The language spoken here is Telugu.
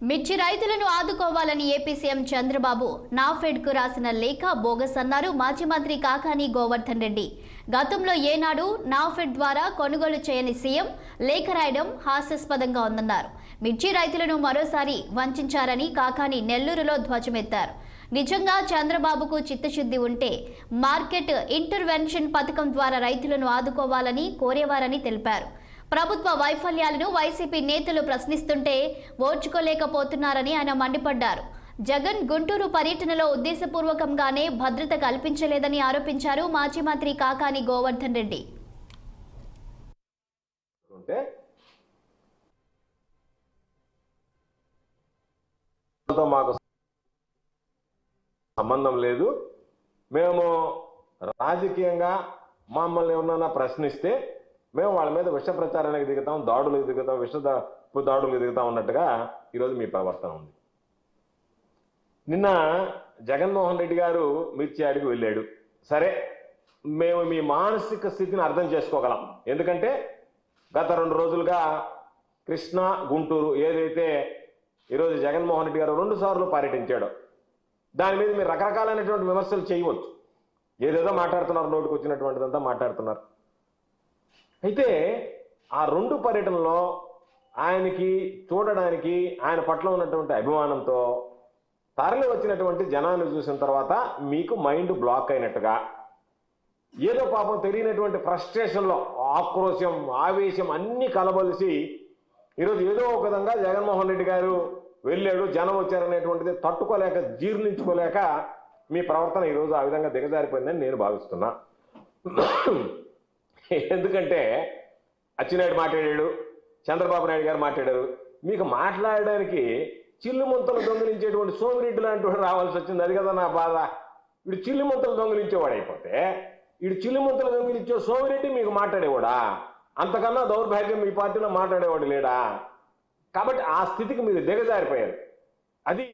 మిర్చి రైతులను ఆదుకోవాలని ఏపీ సీఎం చంద్రబాబు నాఫెడ్కు రాసిన లేఖ బోగస్ అన్నారు మాజీ మంత్రి కాకాని గోవర్ధన్ రెడ్డి. గతంలో ఏనాడు నాఫెడ్ ద్వారా కొనుగోలు చేయని సీఎం లేఖ రాయడం హాస్యాస్పదంగా ఉందన్నారు. మిర్చి రైతులను మరోసారి వంచారని కాకాని నెల్లూరులో ధ్వజమెత్తారు. నిజంగా చంద్రబాబుకు చిత్తశుద్ధి ఉంటే మార్కెట్ ఇంటర్వెన్షన్ పథకం ద్వారా రైతులను ఆదుకోవాలని కోరేవారని తెలిపారు. ప్రభుత్వ వైఫల్యాలను వైసీపీ నేతలు ప్రశ్నిస్తుంటే ఓర్చుకోలేకపోతున్నారని ఆయన మండిపడ్డారు. జగన్ గుంటూరు పర్యటనలో ఉద్దేశపూర్వకంగానే భద్రత కల్పించలేదని ఆరోపించారు మాజీ మంత్రి కాకాని గోవర్ధన్ రెడ్డి. మాకు సంబంధం లేదు, మేము రాజకీయంగా మమ్మల్ని ఏమన్నా ప్రశ్నిస్తే మేము వాళ్ళ మీద విష ప్రచారానికి దిగుతాం, దాడులకు దిగుతాం, దాడులకు దిగుతాం అన్నట్టుగా ఈరోజు మీ ప్రవర్తన ఉంది. నిన్న జగన్మోహన్ రెడ్డి గారు మిర్చి ఆడికి వెళ్ళాడు. సరే, మేము మీ మానసిక స్థితిని అర్థం చేసుకోగలం. ఎందుకంటే గత 2 రోజులుగా కృష్ణా గుంటూరు ఏదైతే ఈరోజు జగన్మోహన్ రెడ్డి గారు 2 సార్లు పర్యటించాడో దాని మీద మీరు రకరకాలైనటువంటి విమర్శలు చేయవచ్చు. ఏదేదో మాట్లాడుతున్నారు, నోటికి వచ్చినటువంటిదంతా మాట్లాడుతున్నారు. అయితే ఆ 2 పర్యటనలో ఆయనకి చూడడానికి ఆయన పట్ల ఉన్నటువంటి అభిమానంతో తరలి వచ్చినటువంటి జనాన్ని చూసిన తర్వాత మీకు మైండ్ బ్లాక్ అయినట్టుగా, ఏదో పాపం తెలియనటువంటి ఫ్రస్ట్రేషన్లో ఆక్రోశం, ఆవేశం అన్నీ కలబలిసి ఈరోజు ఏదో ఒక విధంగా జగన్మోహన్ రెడ్డి గారు వెళ్ళాడు, జనం వచ్చారనేటువంటిది తట్టుకోలేక, జీర్ణించుకోలేక మీ ప్రవర్తన ఈరోజు ఆ విధంగా దిగజారిపోయిందని నేను భావిస్తున్నా. ఎందుకంటే అచ్చెన్నాయుడు మాట్లాడాడు, చంద్రబాబు నాయుడు గారు మాట్లాడారు. మీకు మాట్లాడడానికి చిల్లు ముంతలు దొంగిలించేటువంటి సోమిరెడ్డి లాంటి వాడు రావాల్సి వచ్చింది. అది కదా నా బాధ. వీడు చిల్లు ముంతలు దొంగిలించేవాడు అయిపోతే వీడు చిల్లు ముంతలు దొంగిలించే సోమిరెడ్డి మీకు మాట్లాడేవాడా? అంతకన్నా దౌర్భాగ్యం మీ పార్టీలో మాట్లాడేవాడు లేడా? కాబట్టి ఆ స్థితికి మీరు దిగజారిపోయారు. అది